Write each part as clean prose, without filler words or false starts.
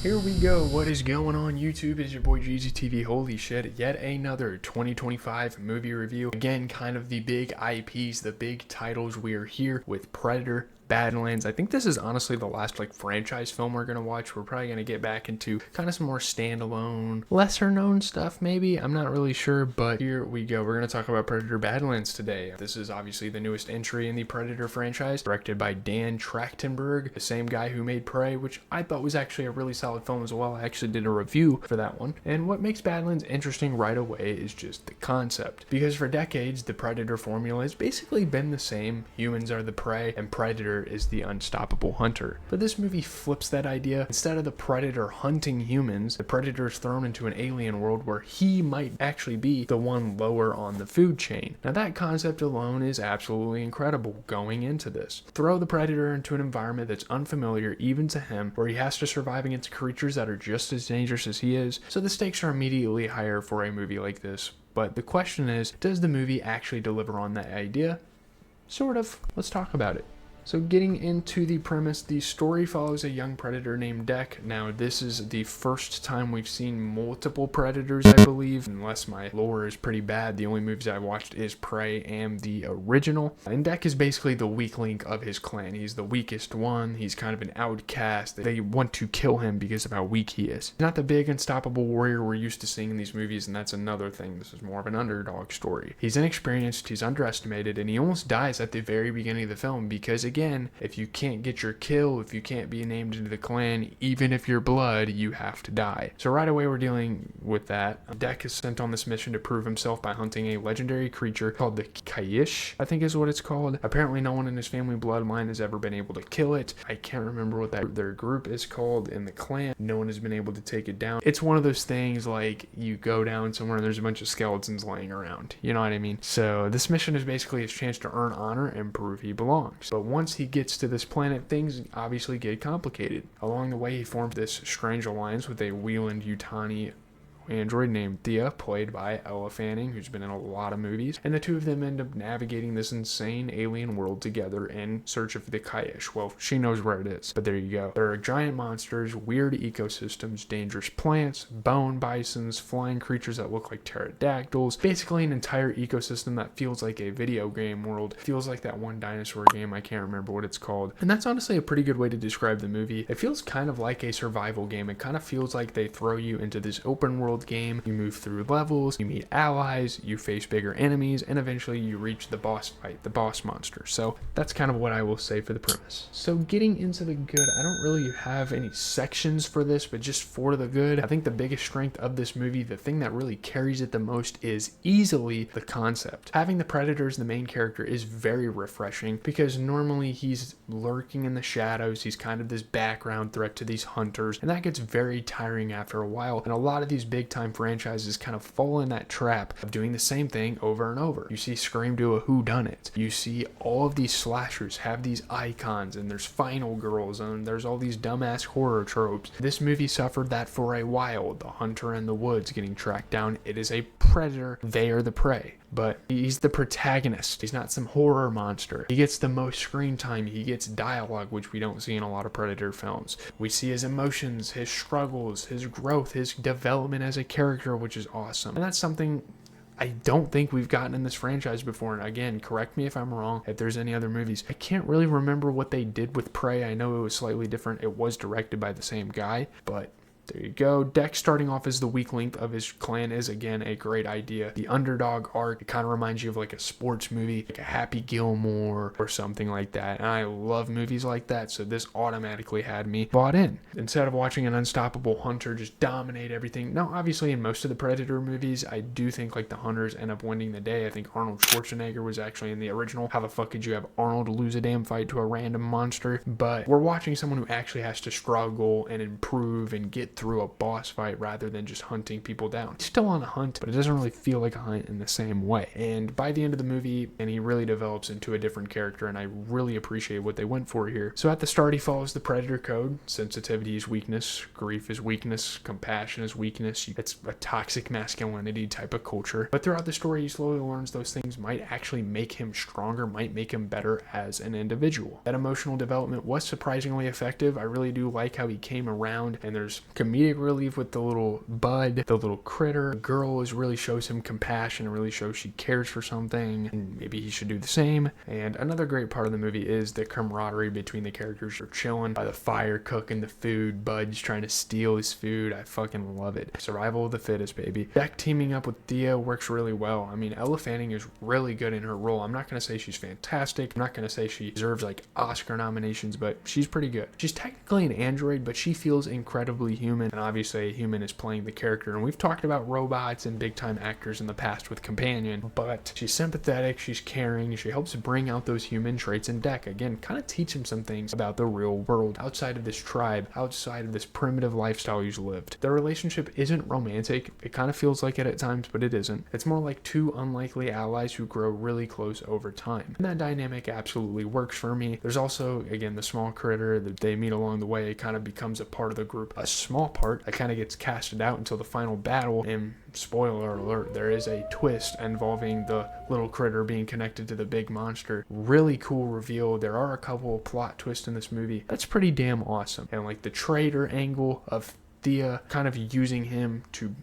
Here we go. What is going on YouTube? It's your boy GGTV. Holy shit, yet another 2025 movie review. Again, kind of the big IPs, the big titles. We are here with Predator, Badlands. I think this is honestly the last franchise film we're gonna watch. We're probably gonna get back into kind of some more standalone, lesser known stuff maybe. I'm not really sure, but here we go. We're gonna talk about Predator Badlands today. This is obviously the newest entry in the Predator franchise, directed by Dan Trachtenberg, the same guy who made Prey, which I thought was actually a really solid film as well. I actually did a review for that one. And what makes Badlands interesting right away is just the concept, because for decades the Predator formula has basically been the same. Humans are the prey and Predator is the unstoppable hunter. But this movie flips that idea. Instead of the Predator hunting humans, the Predator is thrown into an alien world where he might actually be the one lower on the food chain. Now that concept alone is absolutely incredible going into this. Throw the Predator into an environment that's unfamiliar even to him, where he has to survive against creatures that are just as dangerous as he is, so the stakes are immediately higher for a movie like this. But the question is, does the movie actually deliver on that idea? Sort of. Let's talk about it. So getting into the premise, the story follows a young predator named Deck. Now this is the first time we've seen multiple predators, I believe, unless my lore is pretty bad. The only movies I watched is Prey and the original. And Deck is basically the weak link of his clan. He's the weakest one. He's kind of an outcast. They want to kill him because of how weak he is. He's not the big unstoppable warrior we're used to seeing in these movies, and that's another thing. This is more of an underdog story. He's inexperienced, he's underestimated, and he almost dies at the very beginning of the film because, again, if you can't get your kill, if you can't be named into the clan, even if you're blood, you have to die. So right away we're dealing with that. Deck is sent on this mission to prove himself by hunting a legendary creature called the Kaish, I think is what it's called. Apparently no one in his family bloodline has ever been able to kill it. I can't remember what their group is called in the clan. No one has been able to take it down. It's one of those things like you go down somewhere and there's a bunch of skeletons laying around. You know what I mean? So this mission is basically his chance to earn honor and prove he belongs. But once he gets to this planet, things obviously get complicated. Along the way, he forms this strange alliance with a Weyland-Yutani android named Thea, played by Ella Fanning, who's been in a lot of movies, and the two of them end up navigating this insane alien world together in search of the Kaish. Well, she knows where it is, but there you go. There are giant monsters, weird ecosystems, dangerous plants, bone bisons, flying creatures that look like pterodactyls, basically an entire ecosystem that feels like a video game world. Feels like that one dinosaur game, I can't remember what it's called. And that's honestly a pretty good way to describe the movie. It feels kind of like a survival game. It kind of feels like they throw you into this open world game. You move through levels, you meet allies, you face bigger enemies, and eventually you reach the boss fight, the boss monster. So that's kind of what I will say for the premise. So getting into the good, I don't really have any sections for this, but just for the good, I think the biggest strength of this movie, the thing that really carries it the most, is easily the concept. Having the Predator as the main character is very refreshing, because normally he's lurking in the shadows. He's kind of this background threat to these hunters, and that gets very tiring after a while. And a lot of these big time franchises kind of fall in that trap of doing the same thing over and over. You see Scream do a whodunit. You see all of these slashers have these icons, and there's final girls, and there's all these dumbass horror tropes. This movie suffered that for a while. The hunter in the woods getting tracked down. It is a predator. They are the prey. But he's the protagonist. He's not some horror monster. He gets the most screen time. He gets dialogue, which we don't see in a lot of Predator films. We see his emotions, his struggles, his growth, his development as a character, which is awesome. And that's something I don't think we've gotten in this franchise before. And again, correct me if I'm wrong, if there's any other movies. I can't really remember what they did with Prey. I know it was slightly different. It was directed by the same guy, but there you go. Deck starting off as the weak link of his clan is, again, a great idea. The underdog arc, it kind of reminds you of like a sports movie, like a Happy Gilmore or something like that. And I love movies like that, so this automatically had me bought in. Instead of watching an unstoppable hunter just dominate everything. Now, obviously, in most of the Predator movies, I do think like the hunters end up winning the day. I think Arnold Schwarzenegger was actually in the original. How the fuck could you have Arnold lose a damn fight to a random monster? But we're watching someone who actually has to struggle and improve and get get through a boss fight rather than just hunting people down. He's still on a hunt, but it doesn't really feel like a hunt in the same way. And by the end of the movie, and he really develops into a different character, and I really appreciate what they went for here. So at the start, he follows the Predator code. Sensitivity is weakness, grief is weakness, compassion is weakness. It's a toxic masculinity type of culture. But throughout the story, he slowly learns those things might actually make him stronger, might make him better as an individual. That emotional development was surprisingly effective. I really do like how he came around, and there's comedic relief with the little bud, the little critter. The girl really shows him compassion, really shows she cares for something, and maybe he should do the same. And another great part of the movie is the camaraderie between the characters. They're chilling by the fire, cooking the food. Bud's trying to steal his food. I fucking love it. Survival of the fittest, baby. Beck teaming up with Thea works really well. I mean, Ella Fanning is really good in her role. I'm not going to say she's fantastic. I'm not going to say she deserves like Oscar nominations, but she's pretty good. She's technically an android, but she feels incredibly human, and obviously a human is playing the character. And we've talked about robots and big time actors in the past with Companion, but she's sympathetic, she's caring, she helps bring out those human traits in Deck. Again, kind of teach him some things about the real world outside of this tribe, outside of this primitive lifestyle he's lived. Their relationship isn't romantic. It kind of feels like it at times, but it isn't. It's more like two unlikely allies who grow really close over time. And that dynamic absolutely works for me. There's also, again, the small critter that they meet along the way. It kind of becomes a part of the group. A small part that kind of gets casted out until the final battle. And spoiler alert, there is a twist involving the little critter being connected to the big monster. Really cool reveal. There are a couple of plot twists in this movie. That's pretty damn awesome. And like the traitor angle of Thea kind of using him to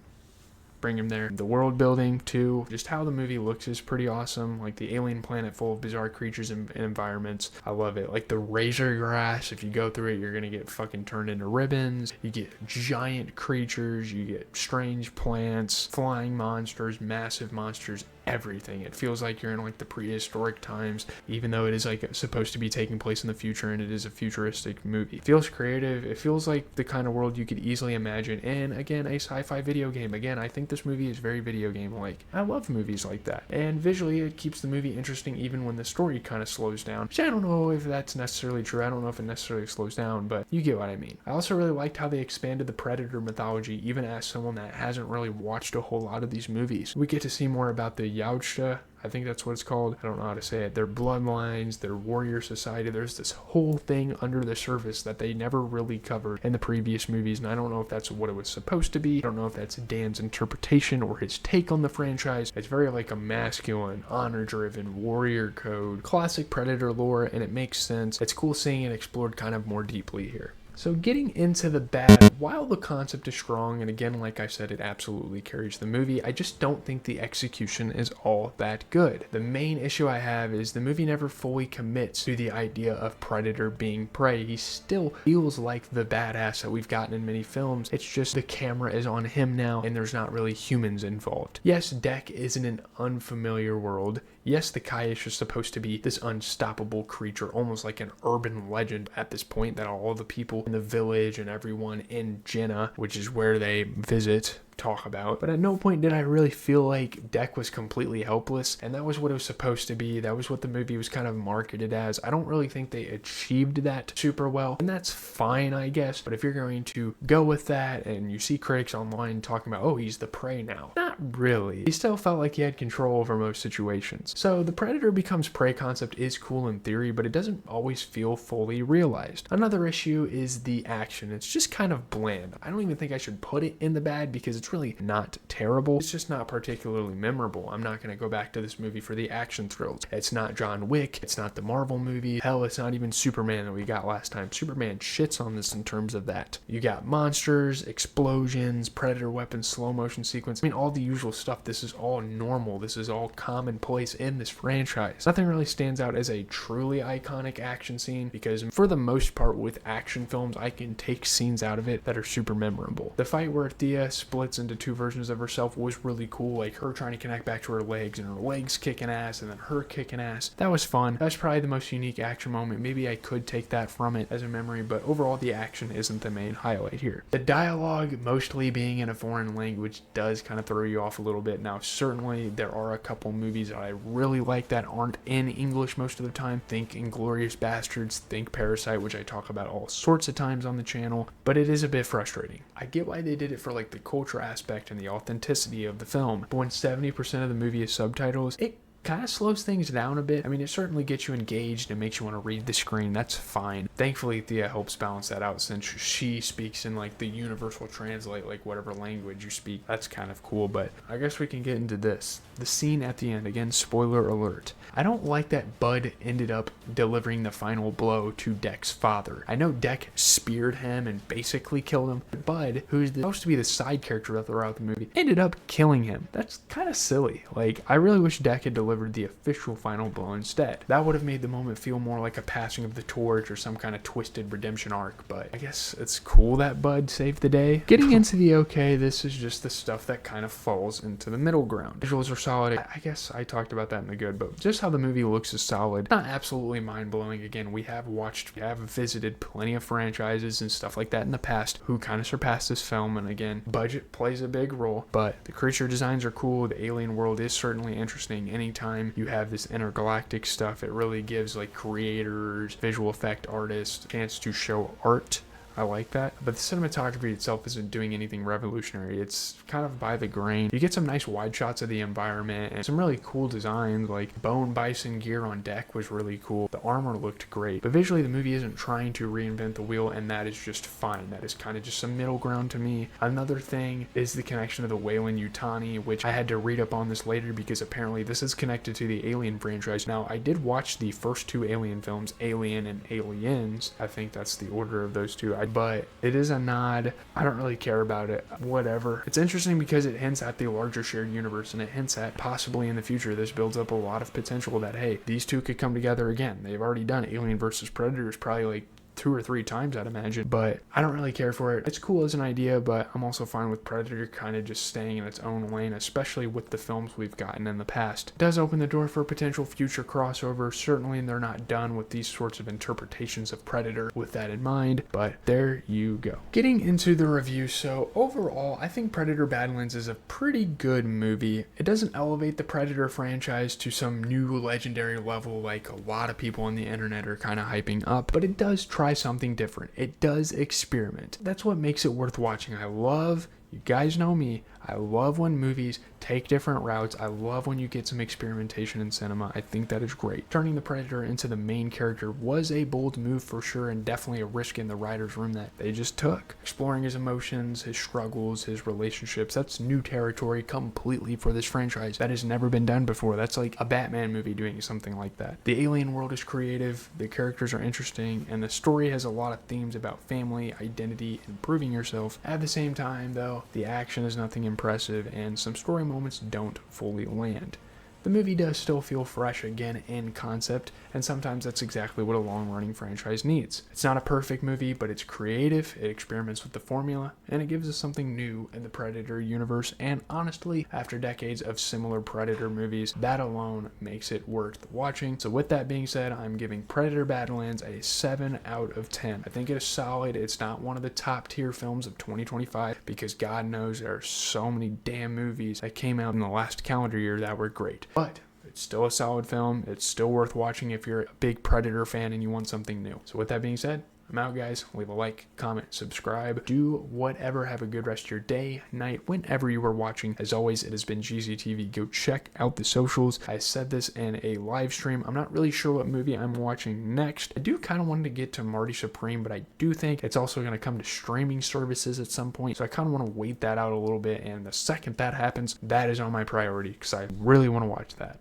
bring him there. The world building too, just how the movie looks is pretty awesome. Like the alien planet full of bizarre creatures and environments. I love it. Like the razor grass, if you go through it, you're gonna get fucking turned into ribbons. You get giant creatures, you get strange plants, flying monsters, massive monsters, everything. It feels like you're in like the prehistoric times, even though it is like supposed to be taking place in the future and it is a futuristic movie. It feels creative. It feels like the kind of world you could easily imagine. And again, a sci-fi video game. Again, I think this movie is very video game like. I love movies like that. And visually it keeps the movie interesting even when the story kind of slows down, which I don't know if that's necessarily true. I don't know if it necessarily slows down, but you get what I mean. I also really liked how they expanded the Predator mythology, even as someone that hasn't really watched a whole lot of these movies. We get to see more about the Yautja, I think that's what it's called. I don't know how to say it. Their bloodlines, their warrior society. There's this whole thing under the surface that they never really covered in the previous movies, and I don't know if that's what it was supposed to be. I don't know if that's Dan's interpretation or his take on the franchise. It's very like a masculine, honor-driven warrior code, classic Predator lore, and it makes sense. It's cool seeing it explored kind of more deeply here. So getting into the bad, while the concept is strong, and again, like I said, it absolutely carries the movie, I just don't think the execution is all that good. The main issue I have is the movie never fully commits to the idea of Predator being prey. He still feels like the badass that we've gotten in many films. It's just the camera is on him now, and there's not really humans involved. Yes, Deck is in an unfamiliar world. Yes, the Kaish is supposed to be this unstoppable creature, almost like an urban legend at this point, that all the people in the village and everyone in Jenna, which is where they visit, talk about. But at no point did I really feel like Deck was completely helpless, and that was what it was supposed to be. That was what the movie was kind of marketed as. I don't really think they achieved that super well, and that's fine, I guess. But if you're going to go with that, and you see critics online talking about, oh, he's the prey now. Not really. He still felt like he had control over most situations. So the Predator becomes prey concept is cool in theory, but it doesn't always feel fully realized. Another issue is the action. It's just kind of bland. I don't even think I should put it in the bad because it's really not terrible. It's just not particularly memorable. I'm not going to go back to this movie for the action thrills. It's not John Wick. It's not the Marvel movie. Hell, it's not even Superman that we got last time. Superman shits on this in terms of that. You got monsters, explosions, Predator weapons, slow motion sequence. I mean, all the usual stuff. This is all normal. This is all commonplace in this franchise. Nothing really stands out as a truly iconic action scene because for the most part with action films, I can take scenes out of it that are super memorable. The fight where Thea splits splits into two versions of herself was really cool. Like her trying to connect back to her legs and her legs kicking ass and then her kicking ass. That was fun. That's probably the most unique action moment. Maybe I could take that from it as a memory, but overall the action isn't the main highlight here. The dialogue mostly being in a foreign language does kind of throw you off a little bit. Now certainly there are a couple movies that I really like that aren't in English most of the time. Think Inglourious Bastards, think Parasite, which I talk about all sorts of times on the channel, but it is a bit frustrating. I get why they did it for like the culture aspect and the authenticity of the film, but when 70% of the movie is subtitles, it kind of slows things down a bit. I mean, it certainly gets you engaged and makes you want to read the screen. That's fine. Thankfully, Thea helps balance that out since she speaks in like the universal translate, like whatever language you speak. That's kind of cool, but I guess we can get into this. The scene at the end, again, spoiler alert. I don't like that Bud ended up delivering the final blow to Deck's father. I know Deck speared him and basically killed him, but Bud, who's supposed to be the side character throughout the movie, ended up killing him. That's kind of silly. Like, I really wish Deck had delivered the official final blow instead. That would have made the moment feel more like a passing of the torch or some kind of twisted redemption arc, but I guess it's cool that Bud saved the day. Getting into the okay, this is just the stuff that kind of falls into the middle ground. Visuals are solid. I guess I talked about that in the good, but just how the movie looks is solid. Not absolutely mind-blowing. Again, we have visited plenty of franchises and stuff like that in the past who kind of surpassed this film, and again, budget plays a big role, but the creature designs are cool. The alien world is certainly interesting. Anytime you have this intergalactic stuff, it really gives like creators, visual effect artists a chance to show art. I like that, but the cinematography itself isn't doing anything revolutionary. It's kind of by the grain. You get some nice wide shots of the environment and some really cool designs, like bone bison gear on Deck was really cool. The armor looked great, but visually the movie isn't trying to reinvent the wheel, and that is just fine. That is kind of just some middle ground to me. Another thing is the connection of the Weyland-Yutani, which I had to read up on this later because apparently this is connected to the Alien franchise. Now, I did watch the first two Alien films, Alien and Aliens. I think that's the order of those two. But it is a nod. I don't really care about it. Whatever. It's interesting because it hints at the larger shared universe, and it hints at possibly in the future this builds up a lot of potential that, hey, these two could come together again. They've already done Alien versus Predators probably like 2 or 3 times, I'd imagine, but I don't really care for it. It's cool as an idea, but I'm also fine with Predator kind of just staying in its own lane, especially with the films we've gotten in the past. It does open the door for potential future crossover. Certainly they're not done with these sorts of interpretations of Predator with that in mind, but there you go. Getting into the review, so overall, I think Predator Badlands is a pretty good movie. It doesn't elevate the Predator franchise to some new legendary level like a lot of people on the internet are kind of hyping up, but it does try something different. It does experiment. That's what makes it worth watching. You guys know me, I love when movies take different routes. I love when you get some experimentation in cinema. I think that is great. Turning the Predator into the main character was a bold move for sure, and definitely a risk in the writer's room that they just took. Exploring his emotions, his struggles, his relationships, that's new territory completely for this franchise. That has never been done before. That's like a Batman movie doing something like that. The alien world is creative, the characters are interesting, and the story has a lot of themes about family, identity, and proving yourself. At the same time, though, the action is nothing impressive, and some story moments don't fully land. The movie does still feel fresh again in concept, and sometimes that's exactly what a long-running franchise needs. It's not a perfect movie, but it's creative, it experiments with the formula, and it gives us something new in the Predator universe, and honestly, after decades of similar Predator movies, that alone makes it worth watching. So with that being said, I'm giving Predator Badlands a 7 out of 10. I think it is solid. It's not one of the top tier films of 2025, because God knows there are so many damn movies that came out in the last calendar year that were great. But it's still a solid film. It's still worth watching if you're a big Predator fan and you want something new. So with that being said, I'm out, guys. Leave a like, comment, subscribe. Do whatever. Have a good rest of your day, night, whenever you are watching. As always, it has been GZTV. Go check out the socials. I said this in a live stream. I'm not really sure what movie I'm watching next. I do kind of want to get to Marty Supreme, but I do think it's also going to come to streaming services at some point. So I kind of want to wait that out a little bit. And the second that happens, that is on my priority because I really want to watch that.